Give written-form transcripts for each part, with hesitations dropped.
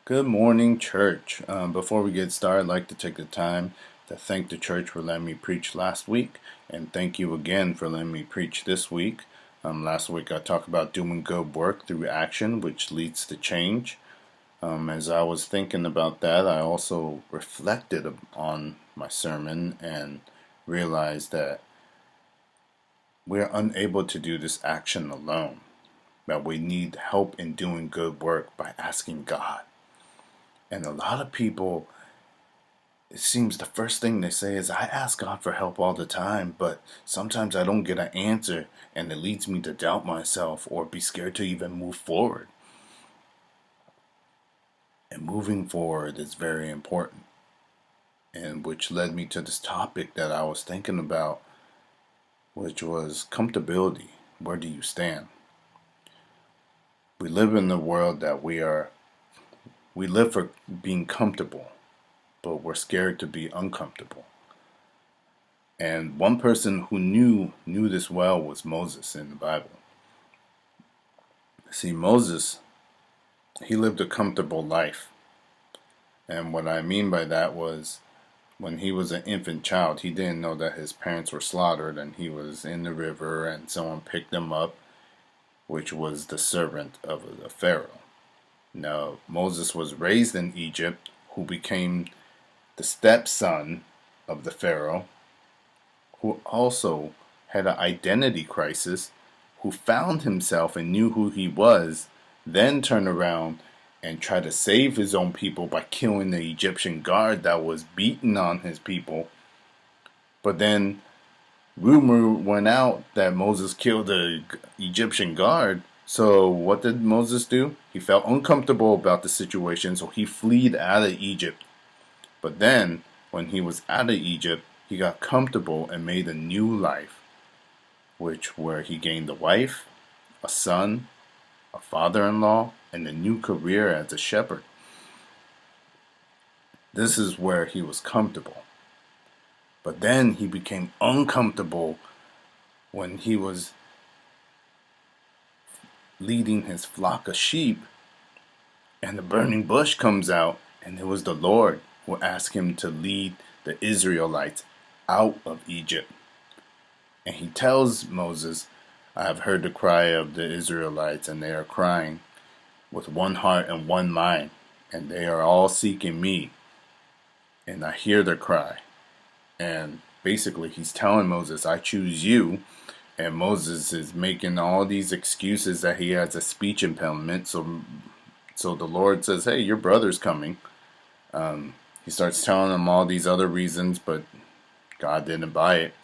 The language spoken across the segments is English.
Good morning, church. Before we get started, I'd like to take the time to thank the church for letting me preach last week, and thank you again for letting me preach this week. Last week I talked about doing good work through action, which leads to change. As I was thinking about that, I also reflected on my sermon and realized that we're unable to do this action alone, that we need help in doing good work by asking God. And a lot of people, it seems the first thing they say is, I ask God for help all the time, but sometimes I don't get an answer, and it leads me to doubt myself or be scared to even move forward. And moving forward is very important, and which led me to this topic that I was thinking about, which was comfortability. Where do you stand? We live in a world that we live for being comfortable, but we're scared to be uncomfortable. And one person who knew this well was Moses in the Bible. See, Moses, he lived a comfortable life. And what I mean by that was when he was an infant child, he didn't know that his parents were slaughtered and he was in the river and someone picked him up, which was the servant of the Pharaoh. Now, Moses was raised in Egypt, who became the stepson of the Pharaoh, who also had an identity crisis, who found himself and knew who he was, then turned around and tried to save his own people by killing the Egyptian guard that was beating on his people. But then rumor went out that Moses killed the Egyptian guard. So what did Moses do? He felt uncomfortable about the situation, so he fled out of Egypt. But then, when he was out of Egypt, he got comfortable and made a new life, where he gained a wife, a son, a father-in-law, and a new career as a shepherd. This is where he was comfortable. But then he became uncomfortable when he was leading his flock of sheep, and the burning bush comes out, and it was the Lord who asked him to lead the Israelites out of Egypt. And he tells Moses, I have heard the cry of the Israelites, and they are crying with one heart and one mind, and they are all seeking me. And I hear their cry. And basically, he's telling Moses, I choose you. And Moses is making all these excuses that he has a speech impediment. So the Lord says, hey, your brother's coming. He starts telling him all these other reasons, but God didn't buy it.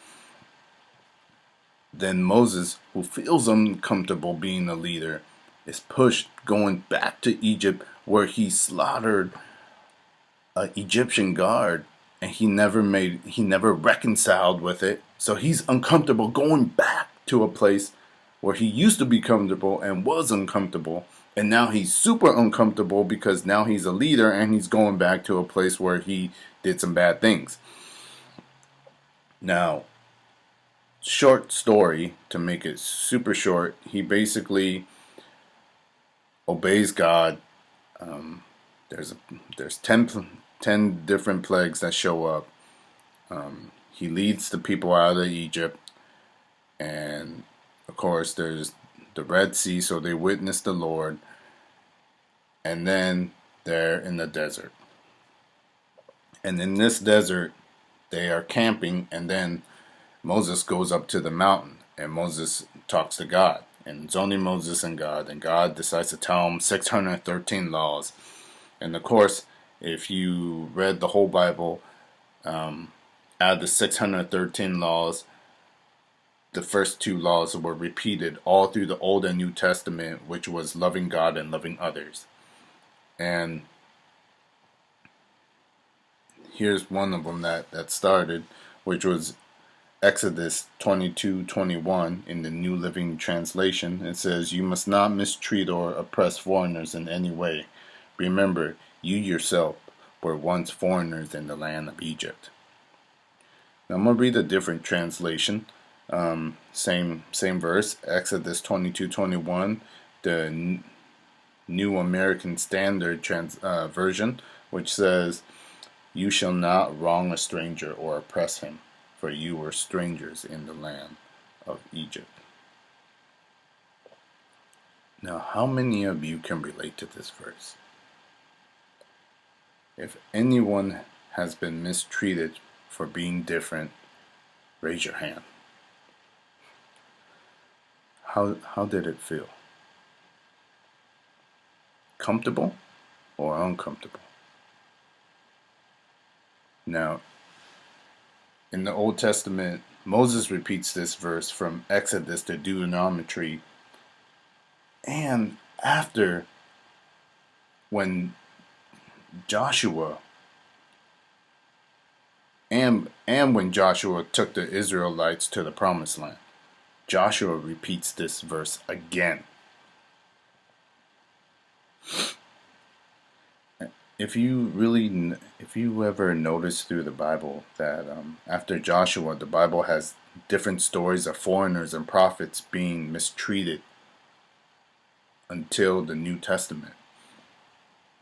Then Moses, who feels uncomfortable being a leader, is pushed going back to Egypt, where he slaughtered an Egyptian guard, and he never reconciled with it. So he's uncomfortable going back to a place where he used to be comfortable and was uncomfortable, and now he's super uncomfortable because now he's a leader and he's going back to a place where he did some bad things. Now, short story, to make it super short, he basically obeys God. There's there's 10 different plagues that show up. He leads the people out of Egypt, and of course there's the Red Sea, so they witness the Lord, and then they're in the desert. And in this desert, they are camping, and then Moses goes up to the mountain, and Moses talks to God. And it's only Moses and God decides to tell him 613 laws. And of course, if you read the whole Bible, out of the 613 laws, the first two laws were repeated all through the Old and New Testament, which was loving God and loving others. And here's one of them that started, which was Exodus 22:21 in the New Living Translation. It says, you must not mistreat or oppress foreigners in any way. Remember, you yourself were once foreigners in the land of Egypt. Now I'm going to read a different translation. Same verse, Exodus 22:21. The New American Standard version, which says, "You shall not wrong a stranger or oppress him, for you were strangers in the land of Egypt." Now, how many of you can relate to this verse? If anyone has been mistreated for being different, raise your hand. How did it feel? Comfortable or uncomfortable? Now, in the Old Testament, Moses repeats this verse from Exodus to Deuteronomy, and after, when Joshua and when Joshua took the Israelites to the Promised Land, Joshua repeats this verse again. If you ever notice through the Bible that after Joshua, the Bible has different stories of foreigners and prophets being mistreated until the New Testament.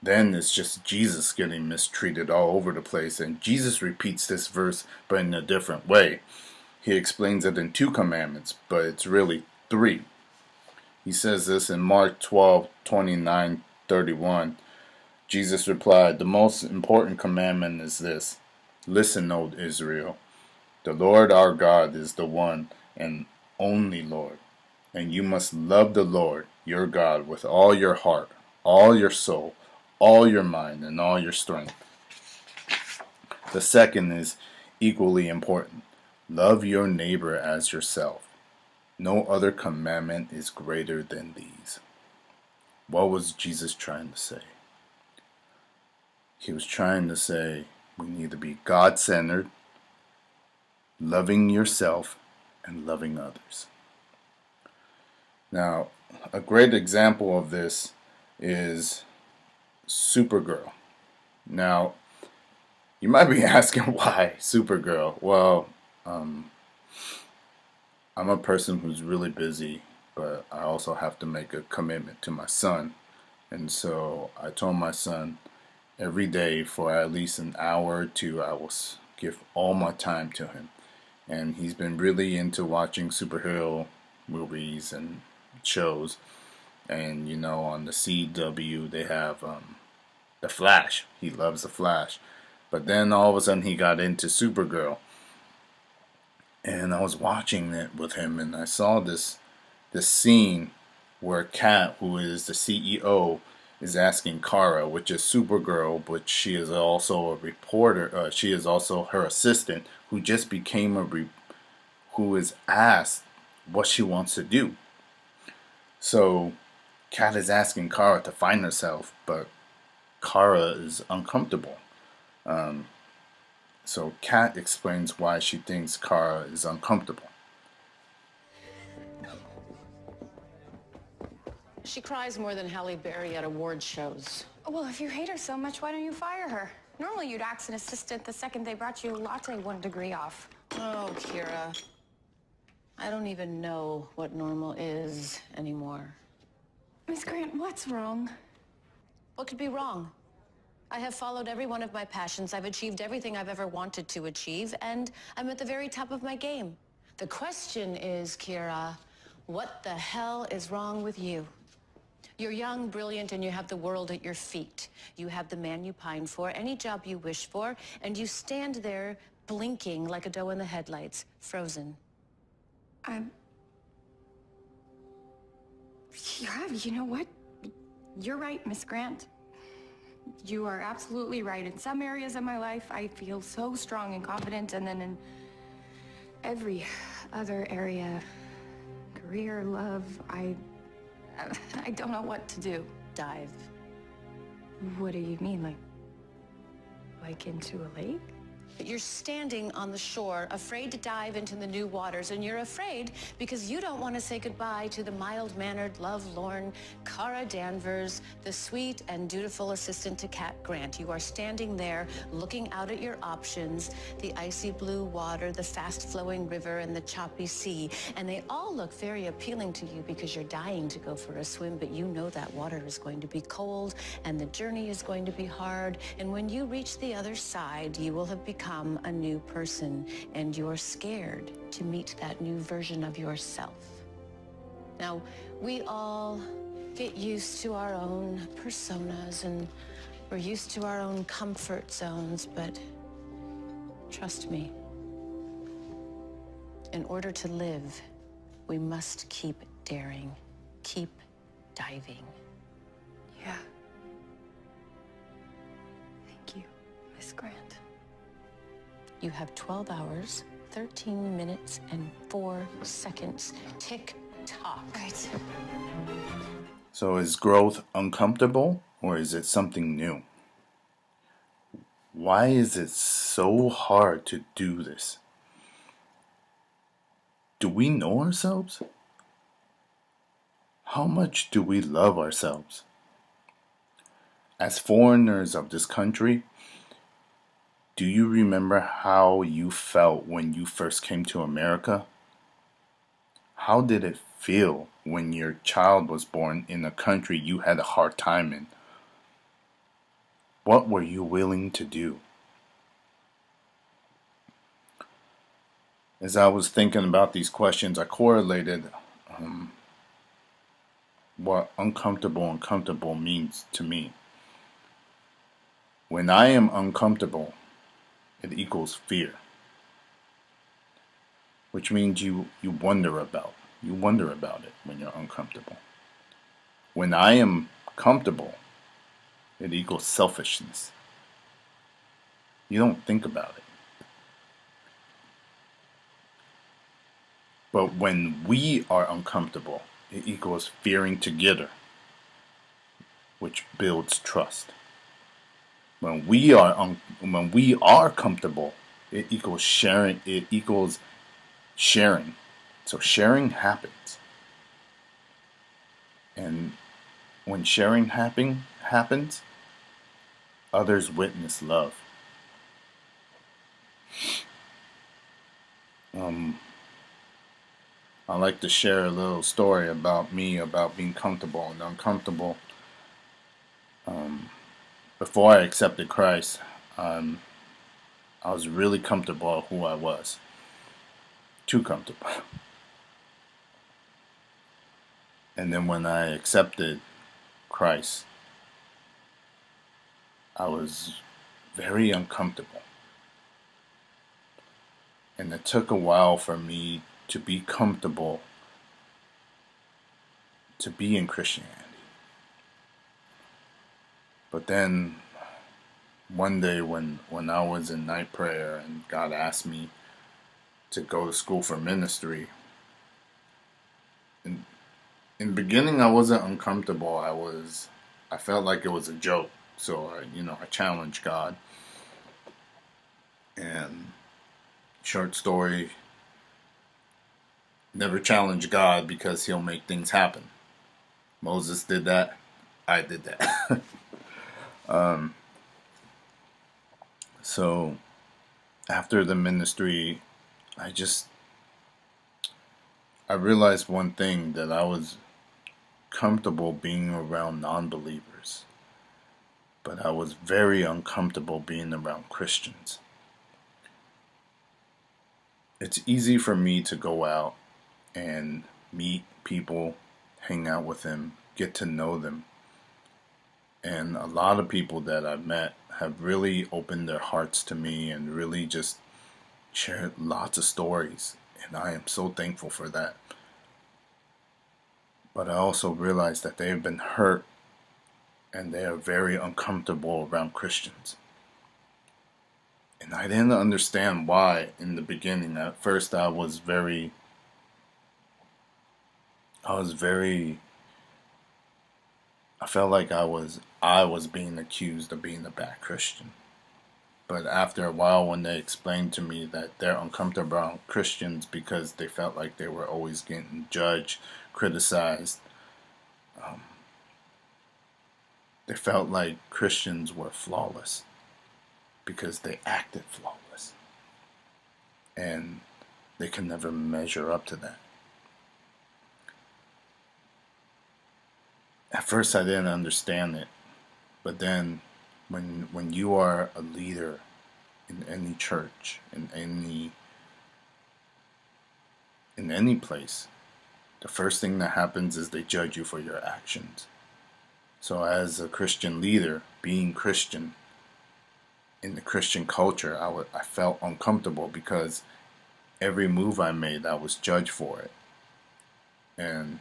Then it's just Jesus getting mistreated all over the place, and Jesus repeats this verse but in a different way. He explains it in 2 commandments, but it's really 3. He says this in Mark 12:29-31. Jesus replied, "The most important commandment is this: Listen, O Israel, the Lord our God is the one and only Lord, and you must love the Lord your God with all your heart, all your soul, all your mind, and all your strength." The second is equally important: love your neighbor as yourself. No other commandment is greater than these. What was Jesus trying to say? He was trying to say we need to be God-centered, loving yourself, and loving others. Now, a great example of this is Supergirl. Now, you might be asking why Supergirl? Well, I'm a person who's really busy, but I also have to make a commitment to my son. And so I told my son every day for at least an hour or 2, I will give all my time to him. And he's been really into watching superhero movies and shows. And you know, on the CW they have the Flash. He loves the Flash. But then all of a sudden he got into Supergirl. And I was watching it with him, and I saw this scene where Kat, who is the CEO, is asking Kara, which is Supergirl, but she is also a reporter. She is also her assistant, who just became who is asked what she wants to do. So Kat is asking Kara to find herself, but Kara is uncomfortable. So Kat explains why she thinks Kara is uncomfortable. She cries more than Halle Berry at award shows. Well, if you hate her so much, why don't you fire her? Normally you'd axe an assistant the second they brought you a latte 1 degree off. Oh, Kira. I don't even know what normal is anymore. Miss Grant, what's wrong? What could be wrong? I have followed every one of my passions. I've achieved everything I've ever wanted to achieve, and I'm at the very top of my game. The question is, Kira, what the hell is wrong with you? You're young, brilliant, and you have the world at your feet. You have the man you pine for, any job you wish for, and you stand there blinking like a doe in the headlights, frozen. Yeah, you know what? You're right, Miss Grant. You are absolutely right. In some areas of my life, I feel so strong and confident, and then in every other area, career, love, I don't know what to do. Dive. What do you mean, like into a lake? But you're standing on the shore, afraid to dive into the new waters, and you're afraid because you don't want to say goodbye to the mild-mannered, love-lorn Kara Danvers, the sweet and dutiful assistant to Cat Grant. You are standing there, looking out at your options, the icy blue water, the fast-flowing river, and the choppy sea, and they all look very appealing to you because you're dying to go for a swim, but you know that water is going to be cold, and the journey is going to be hard, and when you reach the other side, you will have become a new person, and you're scared to meet that new version of yourself. Now, we all get used to our own personas, and we're used to our own comfort zones, but trust me, in order to live, we must keep daring, keep diving. Yeah. Thank you, Miss Grant. You have 12 hours, 13 minutes, and 4 seconds. Tick-tock. Right. So is growth uncomfortable, or is it something new? Why is it so hard to do this? Do we know ourselves? How much do we love ourselves? As foreigners of this country, do you remember how you felt when you first came to America? How did it feel when your child was born in a country you had a hard time in? What were you willing to do? As I was thinking about these questions, I correlated what uncomfortable and comfortable means to me. When I am uncomfortable, it equals fear, which means you wonder about it when you're uncomfortable. When I am comfortable, it equals selfishness. You don't think about it. But when we are uncomfortable, it equals fearing together, which builds trust. When we are comfortable, it equals sharing. It equals sharing. So sharing happens, and when sharing happens, others witness love. I like to share a little story about me, about being comfortable and uncomfortable. Before I accepted Christ, I was really comfortable who I was. Too comfortable. And then when I accepted Christ, I was very uncomfortable. And it took a while for me to be comfortable to be in Christianity. But then one day when I was in night prayer and God asked me to go to school for ministry, in the beginning I wasn't uncomfortable. I felt like it was a joke. So I challenged God. And short story, never challenge God because he'll make things happen. Moses did that. I did that. So after the ministry, I realized one thing, that I was comfortable being around non-believers, but I was very uncomfortable being around Christians. It's easy for me to go out and meet people, hang out with them, get to know them. And a lot of people that I've met have really opened their hearts to me and really just shared lots of stories. And I am so thankful for that. But I also realized that they have been hurt and they are very uncomfortable around Christians. And I didn't understand why in the beginning. At first I felt like I was being accused of being a bad Christian. But after a while, when they explained to me that they're uncomfortable around Christians because they felt like they were always getting judged, criticized, they felt like Christians were flawless because they acted flawless. And they can never measure up to that. At first, I didn't understand it, but then when you are a leader in any church, in any place, the first thing that happens is they judge you for your actions. So as a Christian leader, being Christian in the Christian culture, I felt uncomfortable because every move I made, I was judged for it. And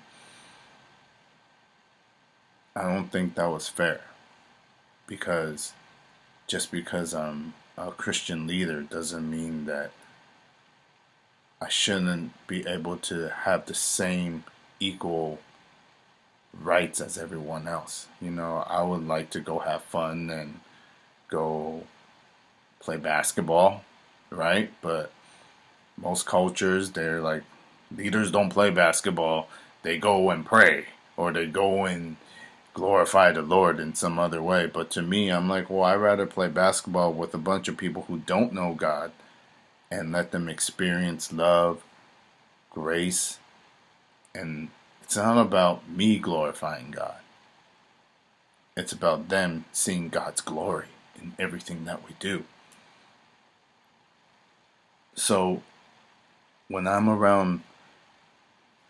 I don't think that was fair, because just because I'm a Christian leader doesn't mean that I shouldn't be able to have the same equal rights as everyone else. You know, I would like to go have fun and go play basketball, right? But most cultures, they're like, leaders don't play basketball. They go and pray, or they go and glorify the Lord in some other way. But to me, I'm like, well, I'd rather play basketball with a bunch of people who don't know God and let them experience love, grace, and it's not about me glorifying God. It's about them seeing God's glory in everything that we do. So when I'm around,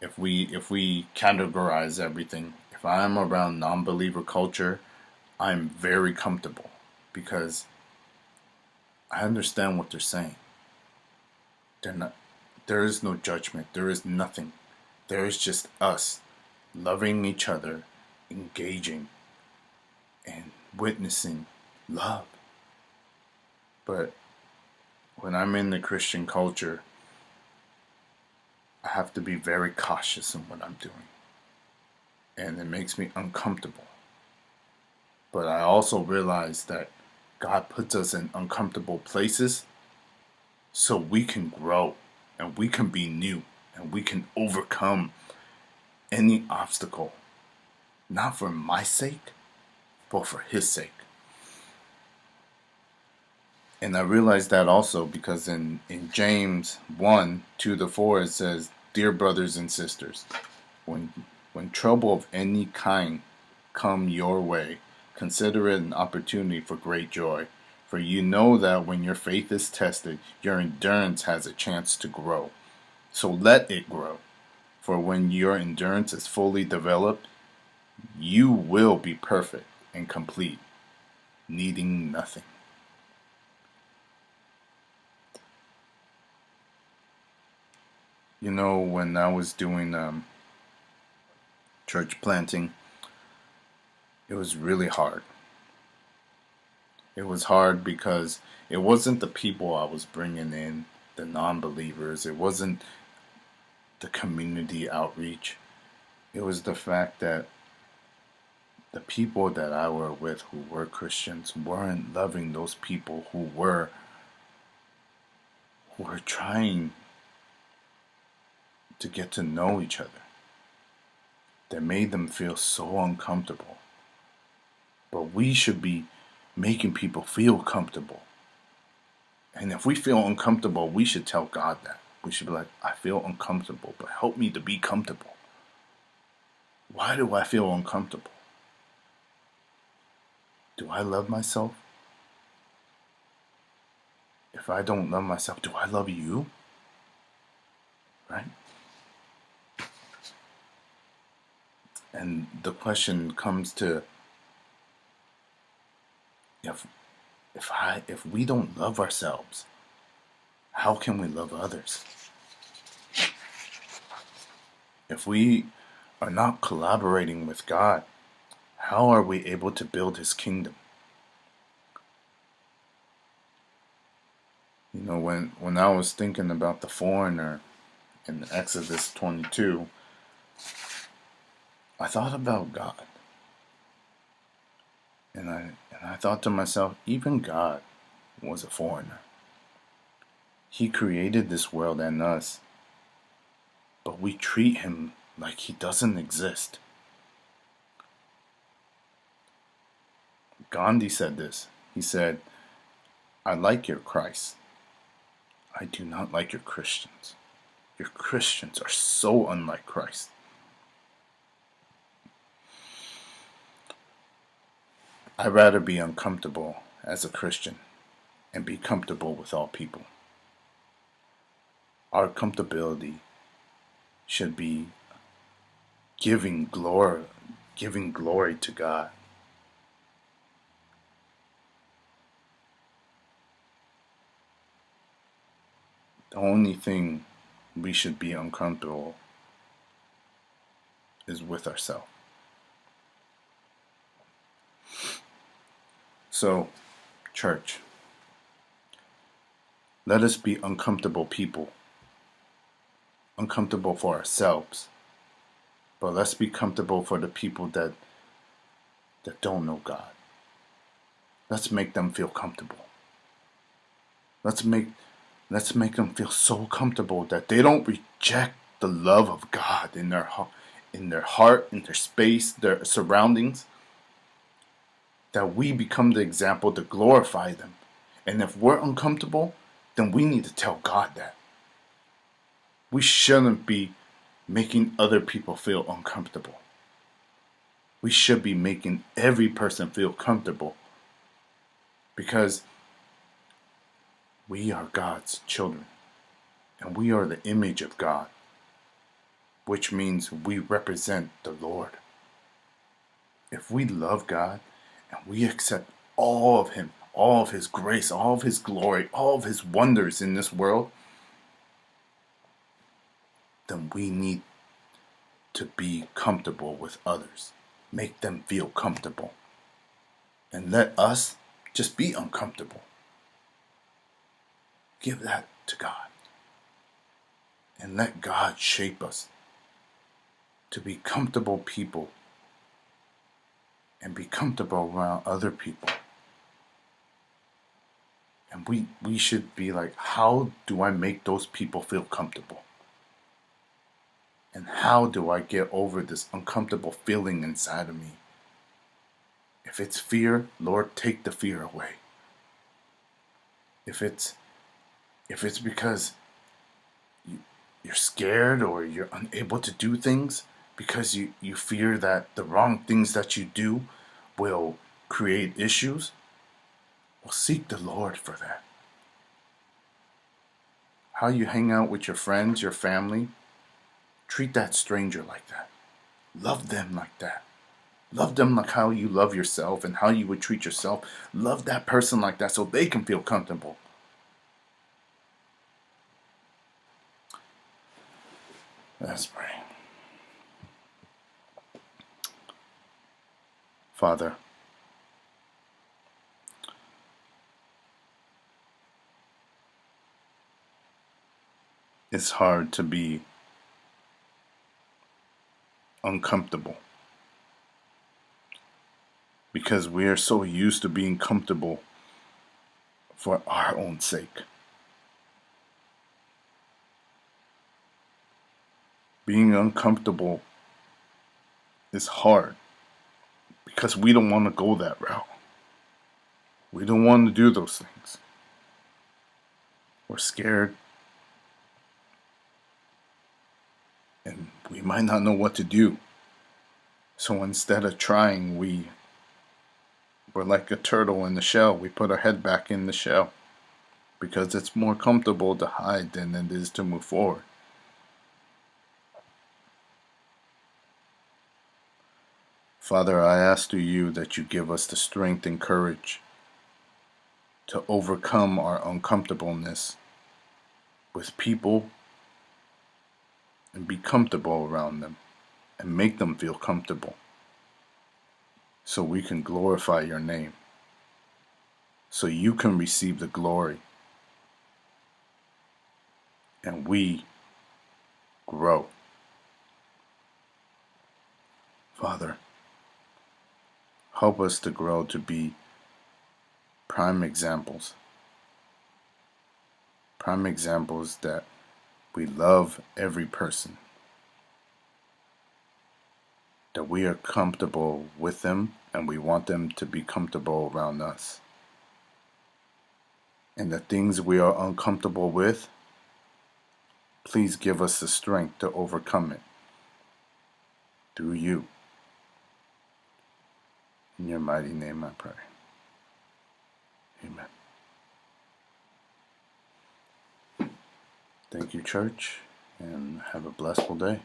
if we categorize everything, if I'm around non-believer culture, I'm very comfortable because I understand what they're saying. They're not, there is no judgment. There is nothing. There is just us loving each other, engaging, and witnessing love. But when I'm in the Christian culture, I have to be very cautious in what I'm doing. And it makes me uncomfortable. But I also realize that God puts us in uncomfortable places so we can grow and we can be new and we can overcome any obstacle, not for my sake, but for His sake. And I realized that also because in James 1:2-4 it says, "Dear brothers and sisters, when trouble of any kind come your way, consider it an opportunity for great joy. For you know that when your faith is tested, your endurance has a chance to grow. So let it grow. For when your endurance is fully developed, you will be perfect and complete, needing nothing." You know, when I was doing church planting, it was really hard. It was hard because it wasn't the people I was bringing in, the non-believers. It wasn't the community outreach. It was the fact that the people that I were with who were Christians weren't loving those people who were trying to get to know each other. That made them feel so uncomfortable. But we should be making people feel comfortable. And if we feel uncomfortable, we should tell God that. We should be like, I feel uncomfortable, but help me to be comfortable. Why do I feel uncomfortable? Do I love myself? If I don't love myself, do I love you? Right? And the question comes to, if we don't love ourselves, how can we love others? If we are not collaborating with God, how are we able to build His kingdom? You know, when I was thinking about the foreigner in Exodus 22, I thought about God. And I thought to myself, even God, was a foreigner. He created this world and us, but we treat him like he doesn't exist. Gandhi said this. He said, "I like your Christ. I do not like your Christians. Your Christians are so unlike Christ." I'd rather be uncomfortable as a Christian and be comfortable with all people. Our comfortability should be giving glory to God. The only thing we should be uncomfortable is with ourselves. So, church, let us be uncomfortable people, uncomfortable for ourselves, but let's be comfortable for the people that don't know God. Let's make them feel comfortable. Let's make them feel so comfortable that they don't reject the love of God in their heart, in their space, their surroundings. That we become the example to glorify them. And if we're uncomfortable, then we need to tell God that. We shouldn't be making other people feel uncomfortable. We should be making every person feel comfortable, because we are God's children and we are the image of God, which means we represent the Lord. If we love God and we accept all of Him, all of His grace, all of His glory, all of His wonders in this world, then we need to be comfortable with others. Make them feel comfortable. And let us just be uncomfortable. Give that to God. And let God shape us to be comfortable people and be comfortable around other people. And we should be like, how do I make those people feel comfortable? And how do I get over this uncomfortable feeling inside of me? If it's fear, Lord, take the fear away. If it's because you're scared or you're unable to do things because you fear that the wrong things that you do will create issues, well, seek the Lord for that. How you hang out with your friends, your family, treat that stranger like that. Love them like that. Love them like how you love yourself and how you would treat yourself. Love that person like that so they can feel comfortable. Let's pray. Father, it's hard to be uncomfortable because we are so used to being comfortable for our own sake. Being uncomfortable is hard because we don't want to go that route. We don't want to do those things. We're scared. And we might not know what to do. So instead of trying, we're like a turtle in the shell. We put our head back in the shell because it's more comfortable to hide than it is to move forward. Father, I ask to you that you give us the strength and courage to overcome our uncomfortableness with people and be comfortable around them and make them feel comfortable so we can glorify your name, so you can receive the glory and we grow. Father, help us to grow to be prime examples prime examples that we love every person, that we are comfortable with them and we want them to be comfortable around us. And the things we are uncomfortable with, please give us the strength to overcome it through you. In your mighty name I pray. Amen. Thank you, church, and have a blessed day.